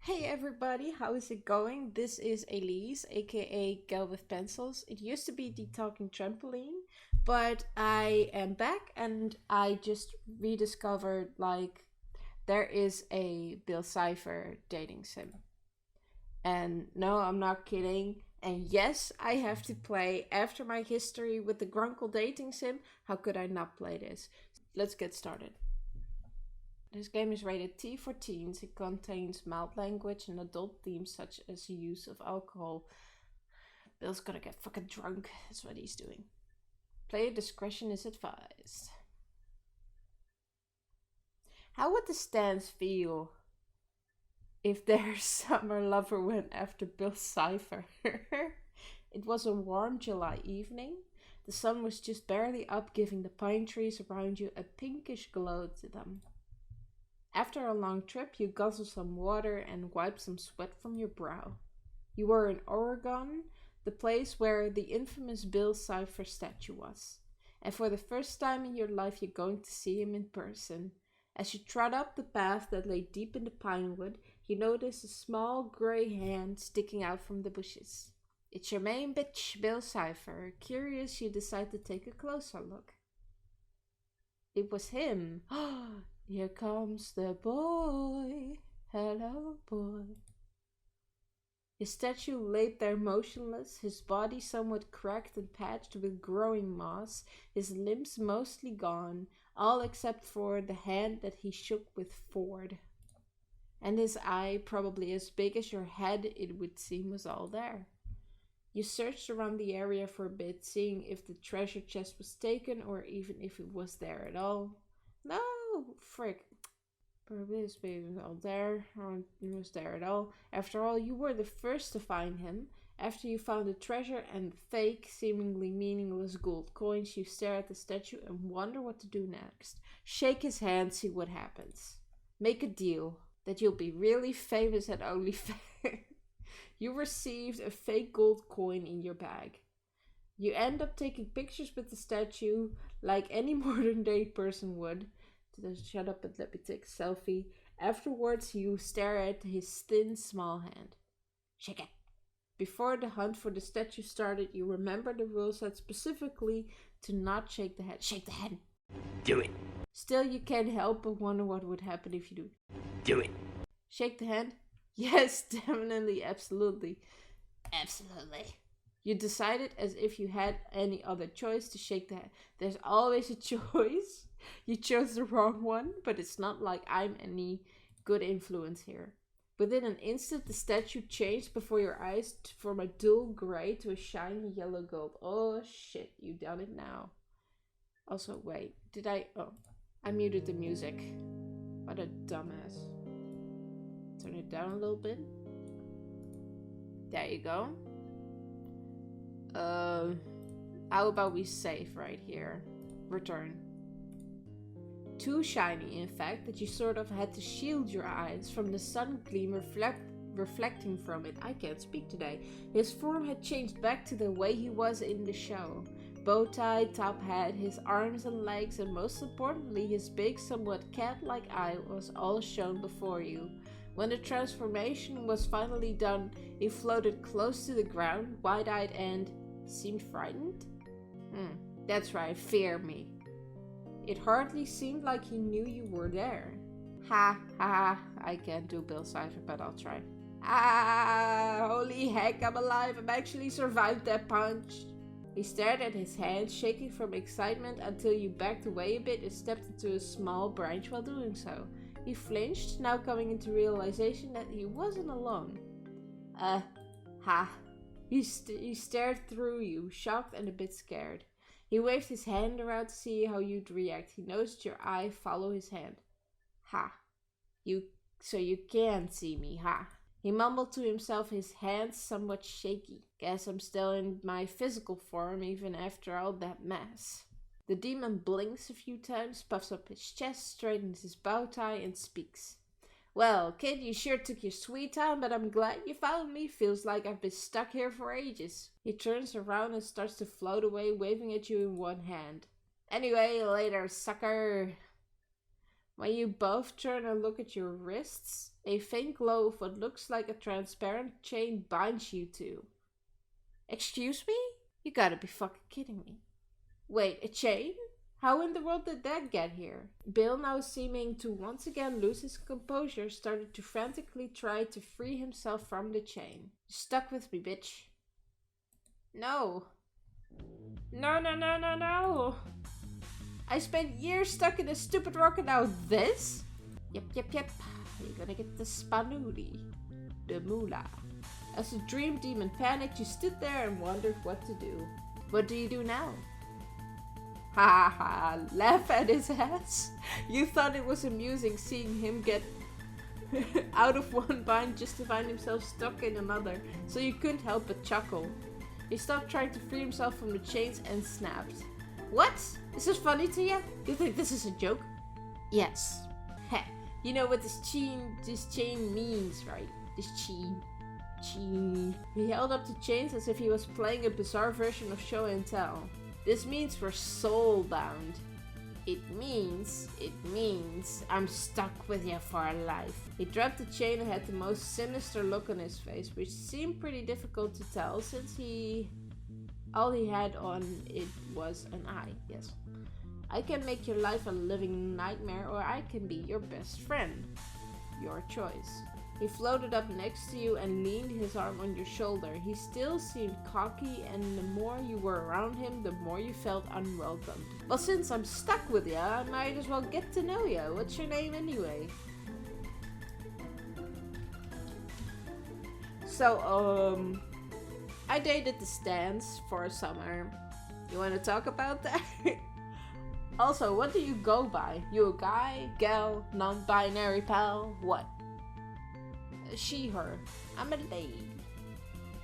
Hey everybody, how is it going? This is Elise, aka Gal with Pencils. It used to be the Talking Trampoline, but I am back and I just rediscovered there is a Bill Cipher dating sim. And no, I'm not kidding. And yes, I have to play after my history with the Grunkle dating sim. How could I not play this? Let's get started. This game is rated T for teens. It contains mild language and adult themes such as the use of alcohol. Bill's gonna get fucking drunk. That's what he's doing. Player discretion is advised. How would the stands feel if their summer lover went after Bill Cipher? It was a warm July evening. The sun was just barely up, giving the pine trees around you a pinkish glow to them. After a long trip, you guzzle some water and wipe some sweat from your brow. You were in Oregon, the place where the infamous Bill Cipher statue was. And for the first time in your life, you're going to see him in person. As you trot up the path that lay deep in the pinewood, you notice a small gray hand sticking out from the bushes. It's your main bitch, Bill Cipher. Curious, you decide to take a closer look. It was him. Here comes the boy. Hello, boy. His statue laid there motionless, his body somewhat cracked and patched with growing moss, his limbs mostly gone, all except for the hand that he shook with Ford. And his eye, probably as big as your head, it would seem, was all there. You searched around the area for a bit, seeing if the treasure chest was taken or even if it was there at all. No, frick. Probably his baby was all there, or it was there at all. After all, you were the first to find him. After you found the treasure and the fake, seemingly meaningless gold coins, you stare at the statue and wonder what to do next. Shake his hand, see what happens. Make a deal that you'll be really famous at OnlyFans. You received a fake gold coin in your bag. You end up taking pictures with the statue like any modern day person would. Just shut up and let me take a selfie. Afterwards, you stare at his thin, small hand. Shake it. Before the hunt for the statue started, you remember the rule said specifically to not shake the hand. Shake the hand. Do it. Still, you can't help but wonder what would happen if you do. Do it. Shake the hand? Yes, definitely, absolutely. Absolutely. You decided as if you had any other choice to shake the hand. There's always a choice. You chose the wrong one, but it's not like I'm any good influence here. Within an instant, the statue changed before your eyes from a dull gray to a shiny yellow gold. Oh shit, you done it now. Also, wait, I muted the music. What a dumbass. Turn it down a little bit. There you go. How about we save right here? Return. Too shiny, in fact, that you sort of had to shield your eyes from the sun gleam reflecting from it. I can't speak today. His form had changed back to the way he was in the show. Bow tie, top hat, his arms and legs, and most importantly, his big, somewhat cat-like eye was all shown before you. When the transformation was finally done, he floated close to the ground, wide-eyed and seemed frightened? That's right, fear me. It hardly seemed like he knew you were there. Ha ha, I can't do Bill Cipher, but I'll try. Ah, holy heck, I'm alive. I've actually survived that punch. He stared at his hand, shaking from excitement until you backed away a bit and stepped into a small branch while doing so. He flinched, now coming into realization that he wasn't alone. Ha. He stared through you, shocked and a bit scared. He waved his hand around to see how you'd react. He noticed your eye follow his hand. Ha. So you can see me, ha. He mumbled to himself, his hands somewhat shaky. Guess I'm still in my physical form even after all that mess. The demon blinks a few times, puffs up his chest, straightens his bow tie, and speaks. Well, kid, you sure took your sweet time, but I'm glad you found me. Feels like I've been stuck here for ages. He turns around and starts to float away, waving at you in one hand. Anyway, later, sucker. When you both turn and look at your wrists, a faint glow of what looks like a transparent chain binds you two. Excuse me? You gotta be fucking kidding me. Wait, a chain? How in the world did that get here? Bill, now seeming to once again lose his composure, started to frantically try to free himself from the chain. Stuck with me, bitch. No. No, no, no, no, no. I spent years stuck in a stupid rock and now this? Yep. You're gonna get the spanoolie. The moolah. As the dream demon panicked, you stood there and wondered what to do. What do you do now? Ha ha, laugh at his ass. You thought it was amusing seeing him get out of one bind just to find himself stuck in another, so you couldn't help but chuckle. He stopped trying to free himself from the chains and snapped. What? Is this funny to you? You think this is a joke? Yes. Heh. You know what this chain means, right? This chain. He held up the chains as if he was playing a bizarre version of show and tell. This means we're soul-bound. It means I'm stuck with you for life. He dropped the chain and had the most sinister look on his face, which seemed pretty difficult to tell since all he had on it was an eye. Yes. I can make your life a living nightmare, or I can be your best friend. Your choice. He floated up next to you and leaned his arm on your shoulder. He still seemed cocky, and the more you were around him, the more you felt unwelcomed. Well, since I'm stuck with you, I might as well get to know you. What's your name anyway? So, I dated the Stans for a summer. You want to talk about that? Also, what do you go by? You a guy, gal, non-binary pal, what? She, her. I'm a lady.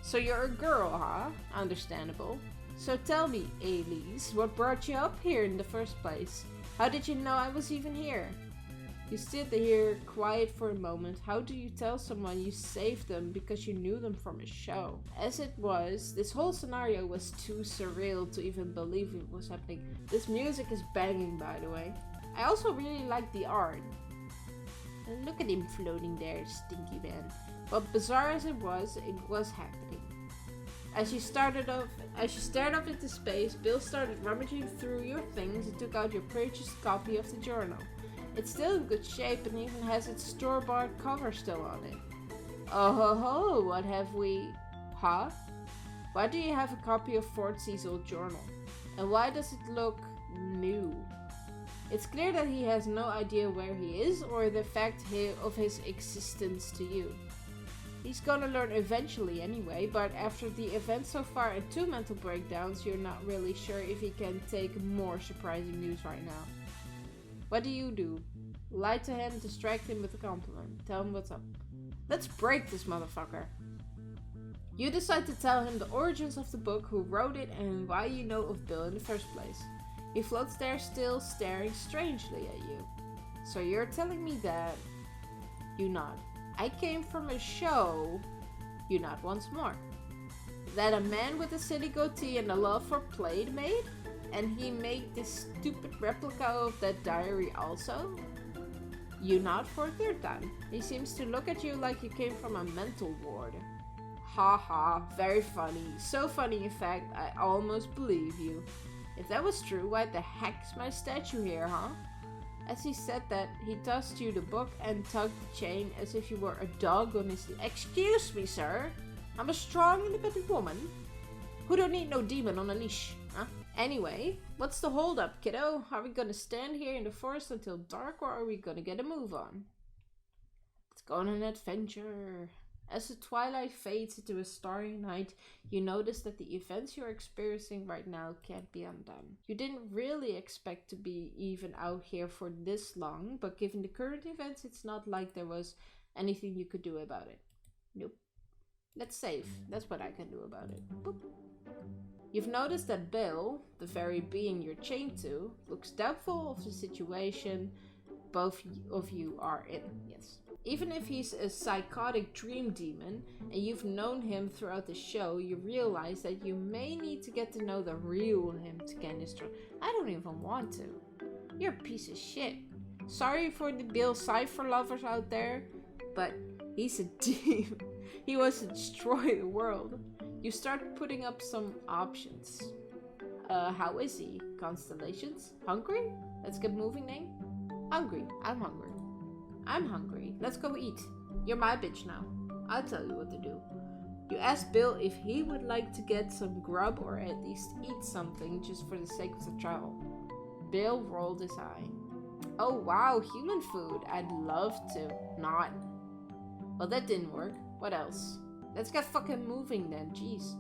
So you're a girl, huh? Understandable. So tell me, Elise, what brought you up here in the first place? How did you know I was even here? You stood there quiet for a moment. How do you tell someone you saved them because you knew them from a show? As it was, this whole scenario was too surreal to even believe it was happening. This music is banging, by the way. I also really like the art. And look at him floating there, stinky man. But bizarre as it was happening. As you stared up into space, Bill started rummaging through your things and took out your purchased copy of the journal. It's still in good shape and even has its store-bought cover still on it. Oh ho ho, what have we... Huh? Why do you have a copy of Fort Cecil's journal? And why does it look new? It's clear that he has no idea where he is or the fact of his existence to you. He's gonna learn eventually anyway, but after the event so far and 2 mental breakdowns, you're not really sure if he can take more surprising news right now. What do? Lie to him, distract him with a compliment. Tell him what's up. Let's break this motherfucker. You decide to tell him the origins of the book, who wrote it, and why you know of Bill in the first place. He floats there still, staring strangely at you. So you're telling me that... You nod. I came from a show... You nod once more. That a man with a silly goatee and a love for Plaid made? And he made this stupid replica of that diary also? You nod for a third time. He seems to look at you like you came from a mental ward. Ha ha, very funny. So funny in fact, I almost believe you. If that was true, why the heck's my statue here, huh? As he said that, he tossed you the book and tugged the chain as if you were a dog on his... Excuse me, sir. I'm a strong, independent woman who don't need no demon on a leash, huh? Anyway, what's the holdup, kiddo? Are we gonna stand here in the forest until dark, or are we gonna get a move on? Let's go on an adventure. As the twilight fades into a starry night, you notice that the events you're experiencing right now can't be undone. You didn't really expect to be even out here for this long, but given the current events, it's not like there was anything you could do about it. Nope. Let's save. That's what I can do about it. Boop. You've noticed that Bill, the very being you're chained to, looks doubtful of the situation both of you are in. Yes. Even if he's a psychotic dream demon, and you've known him throughout the show, you realize that you may need to get to know the real him to gain his trust. I don't even want to. You're a piece of shit. Sorry for the Bill Cipher lovers out there, but he's a demon. He wants to destroy the world. You start putting up some options. How is he? Constellations? Hungry? Let's get moving, Name. Hungry. I'm hungry. I'm hungry. Let's go eat. You're my bitch now. I'll tell you what to do. You asked Bill if he would like to get some grub or at least eat something just for the sake of the travel. Bill rolled his eye. Oh wow, human food. I'd love to. Not. Well, that didn't work. What else? Let's get fucking moving then, jeez.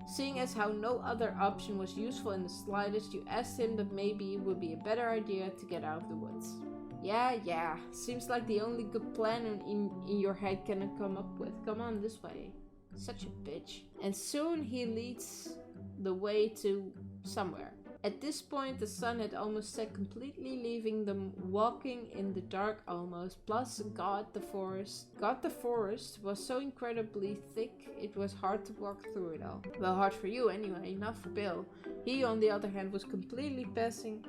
Seeing as how no other option was useful in the slightest, you asked him that maybe it would be a better idea to get out of the woods. Yeah. Seems like the only good plan in your head can come up with. Come on, this way. Such a bitch. And soon he leads the way to somewhere. At this point, the sun had almost set, completely leaving them walking in the dark almost. Plus, God, the forest was so incredibly thick, it was hard to walk through it all. Well, hard for you anyway, not for Bill. He, on the other hand, was completely passing...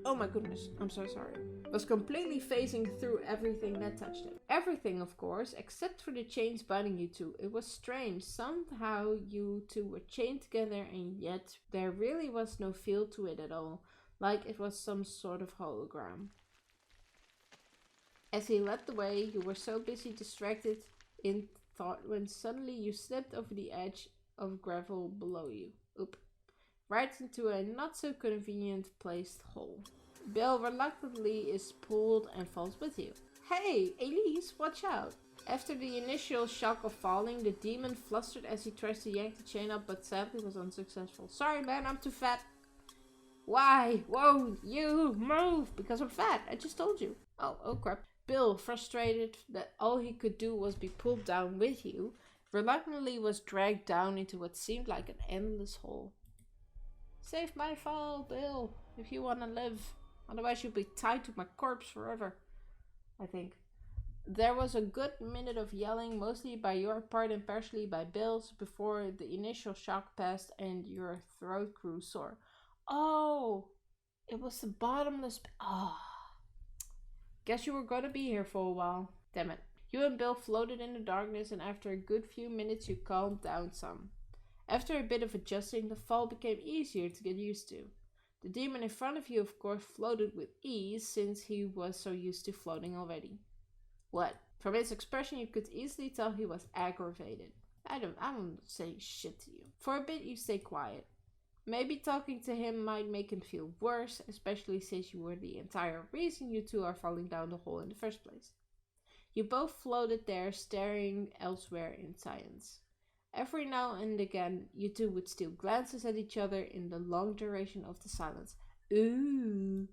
Oh my goodness, I'm so sorry. Was completely phasing through everything that touched him. Everything, of course, except for the chains binding you two. It was strange. Somehow you two were chained together and yet there really was no feel to it at all. Like it was some sort of hologram. As he led the way, you were so busy distracted in thought when suddenly you slipped over the edge of gravel below you. Oop. Right into a not so convenient placed hole. Bill reluctantly is pulled and falls with you. Hey, Elise, watch out! After the initial shock of falling, the demon flustered as he tries to yank the chain up, but sadly was unsuccessful. Sorry man, I'm too fat. Why? Whoa, you move! Because I'm fat, I just told you. Oh crap. Bill, frustrated that all he could do was be pulled down with you, reluctantly was dragged down into what seemed like an endless hole. Save my fall, Bill, if you want to live. Otherwise you'll be tied to my corpse forever, I think. There was a good minute of yelling, mostly by your part and partially by Bill's, before the initial shock passed and your throat grew sore. Oh, it was the bottomless... Oh. Guess you were going to be here for a while. Damn it. You and Bill floated in the darkness, and after a good few minutes you calmed down some. After a bit of adjusting, the fall became easier to get used to. The demon in front of you, of course, floated with ease, since he was so used to floating already. What? From his expression, you could easily tell he was aggravated. I don't say shit to you. For a bit, you stay quiet. Maybe talking to him might make him feel worse, especially since you were the entire reason you two are falling down the hole in the first place. You both floated there, staring elsewhere in silence. Every now and again, you two would steal glances at each other in the long duration of the silence. Ooh.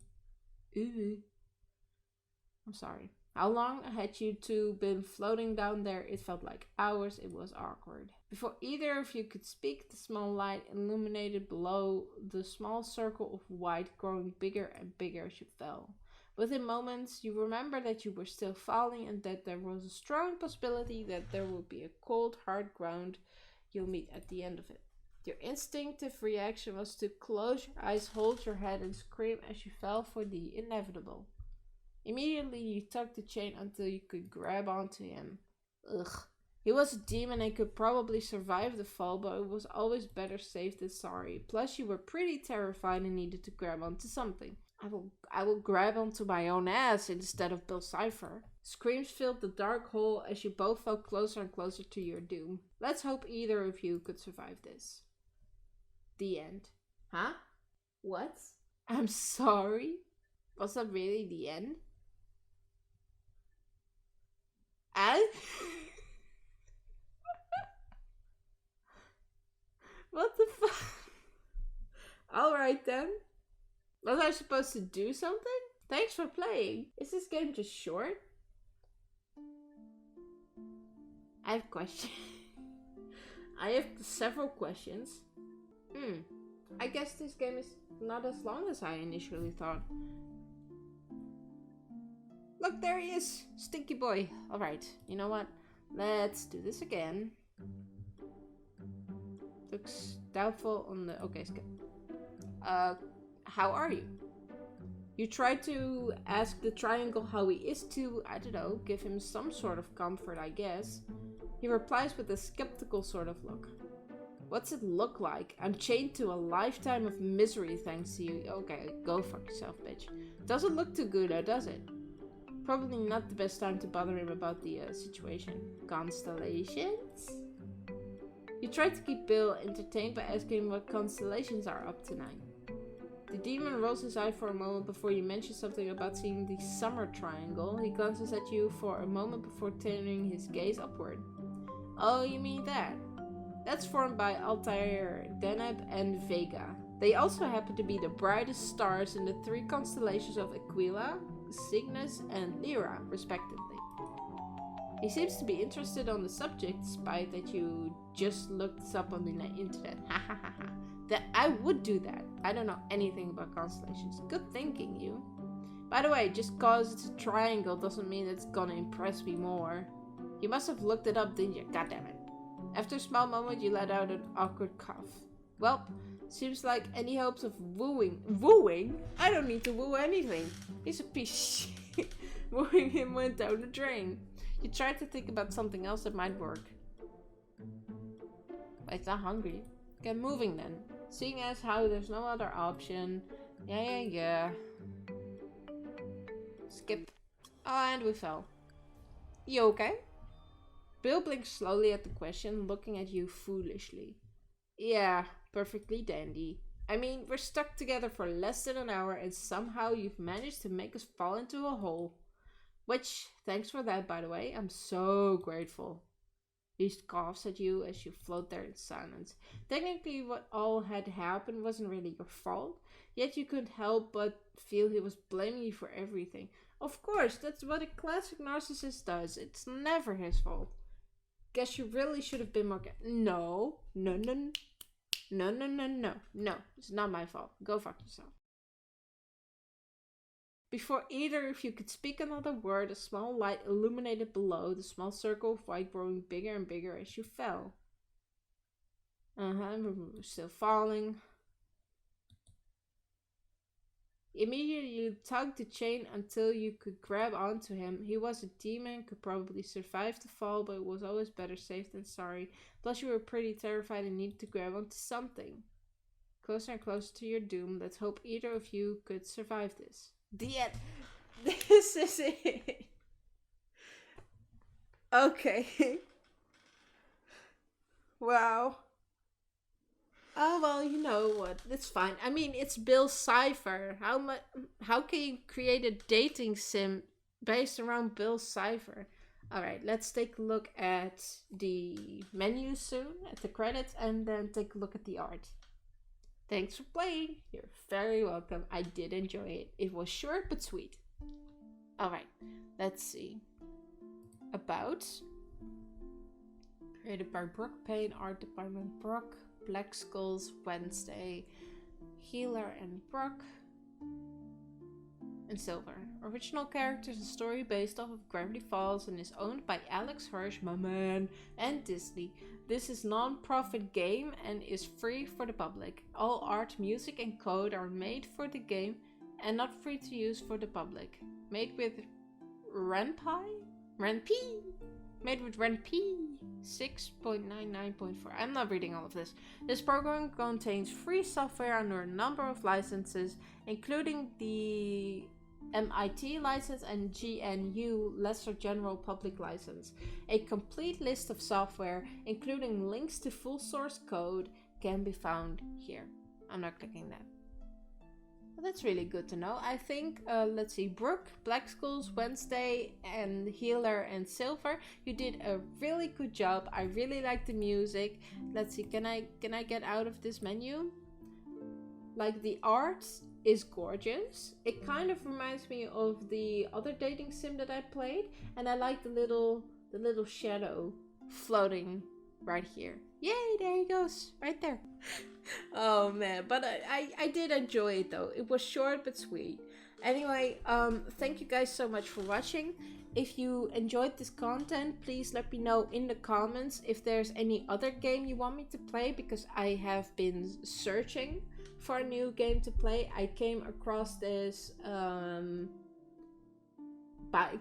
I'm sorry. How long had you two been floating down there? It felt like hours. It was awkward. Before either of you could speak, the small light illuminated below the small circle of white, growing bigger and bigger as you fell. Within moments, you remember that you were still falling and that there was a strong possibility that there would be a cold, hard ground you'll meet at the end of it. Your instinctive reaction was to close your eyes, hold your head, and scream as you fell for the inevitable. Immediately, you tugged the chain until you could grab onto him. Ugh. He was a demon and could probably survive the fall, but it was always better safe than sorry. Plus, you were pretty terrified and needed to grab onto something. I will grab onto my own ass instead of Bill Cipher. Screams filled the dark hole as you both felt closer and closer to your doom. Let's hope either of you could survive this. The end. Huh? What? I'm sorry? Was that really the end? And? What the fuck? Alright then. Was I supposed to do something? Thanks for playing. Is this game just short? I have questions. I have several questions. I guess this game is not as long as I initially thought. Look, there he is! Stinky boy. Alright, you know what? Let's do this again. Looks doubtful on the... Okay, skip. How are you? You try to ask the triangle how he is to, I don't know, give him some sort of comfort, I guess. He replies with a skeptical sort of look. What's it look like? I'm chained to a lifetime of misery thanks to you. Okay, go fuck yourself, bitch. Doesn't look too good, does it? Probably not the best time to bother him about the situation. Constellations? You try to keep Bill entertained by asking him what constellations are up tonight. The demon rolls his eye for a moment before you mention something about seeing the summer triangle. He glances at you for a moment before turning his gaze upward. Oh, you mean that? That's formed by Altair, Deneb, and Vega. They also happen to be the brightest stars in the 3 constellations of Aquila, Cygnus, and Lyra, respectively. He seems to be interested on the subject, despite that you just looked this up on the internet. Ha ha ha ha. That I would do that. I don't know anything about constellations. Good thinking, you. By the way, just cause it's a triangle doesn't mean it's gonna impress me more. You must have looked it up, didn't you? Goddammit. After a small moment, you let out an awkward cough. Well, seems like any hopes of wooing... Wooing? I don't need to woo anything. He's a piece of shit. Wooing him went down the drain. You tried to think about something else that might work. Wait, I'm hungry. Get moving then. Seeing as how there's no other option. Yeah. Skip. Oh, and we fell. You okay? Bill blinks slowly at the question, looking at you foolishly. Yeah, perfectly dandy. I mean, we're stuck together for less than an hour and somehow you've managed to make us fall into a hole. Which, thanks for that, by the way. I'm so grateful. He coughs at you as you float there in silence. Technically, what all had happened wasn't really your fault, yet you couldn't help but feel he was blaming you for everything. Of course, that's what a classic narcissist does. It's never his fault. Guess you really should have been more No, it's not my fault. Go fuck yourself. Before either of you could speak another word, a small light illuminated below, the small circle of white growing bigger and bigger as you fell. We're still falling. Immediately you tugged the chain until you could grab onto him. He was a demon, could probably survive the fall, but it was always better safe than sorry. Plus you were pretty terrified and needed to grab onto something. Closer and closer to your doom. Let's hope either of you could survive this. The end. This is it. Okay. Wow. Oh, well, you know what? It's fine. I mean, it's Bill Cipher. How can you create a dating sim based around Bill Cipher? Alright, let's take a look at the menu soon, at the credits, and then take a look at the art. Thanks for playing. You're very welcome. I did enjoy it. It was short but sweet. Alright, let's see. About. Created by Brooke Payne, Art Department Brooke, Black Skulls, Wednesday, Healer and Brooke, and Silver. Original characters and story based off of Gravity Falls and is owned by Alex Hirsch, my man, and Disney. This is non-profit game and is free for the public. All art, music, and code are made for the game and not free to use for the public. Made with Ren'Py? Made with Ren'Py 6.99.4. I'm not reading all of this. This program contains free software under a number of licenses, including the MIT license and GNU Lesser General Public License. A complete list of software, including links to full source code, can be found here. I'm not clicking that. Well, that's really good to know. I think, let's see, Brooke, Black Skulls, Wednesday, and Healer and Silver. You did a really good job. I really like the music. Let's see, can I get out of this menu? Like, the art is gorgeous. It kind of reminds me of the other dating sim that I played, and I like the little shadow floating right here. Yay, there he goes, right there. Oh man, but I did enjoy it though. It was short but sweet. Anyway, thank you guys so much for watching. If you enjoyed this content, please let me know in the comments if there's any other game you want me to play, because I have been searching for a new game to play. I came across this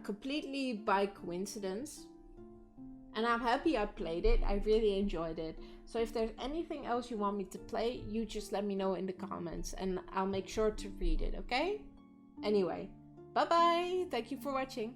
completely by coincidence. And I'm happy I played it. I really enjoyed it. So if there's anything else you want me to play, you just let me know in the comments and I'll make sure to read it, okay? Anyway, bye bye. Thank you for watching.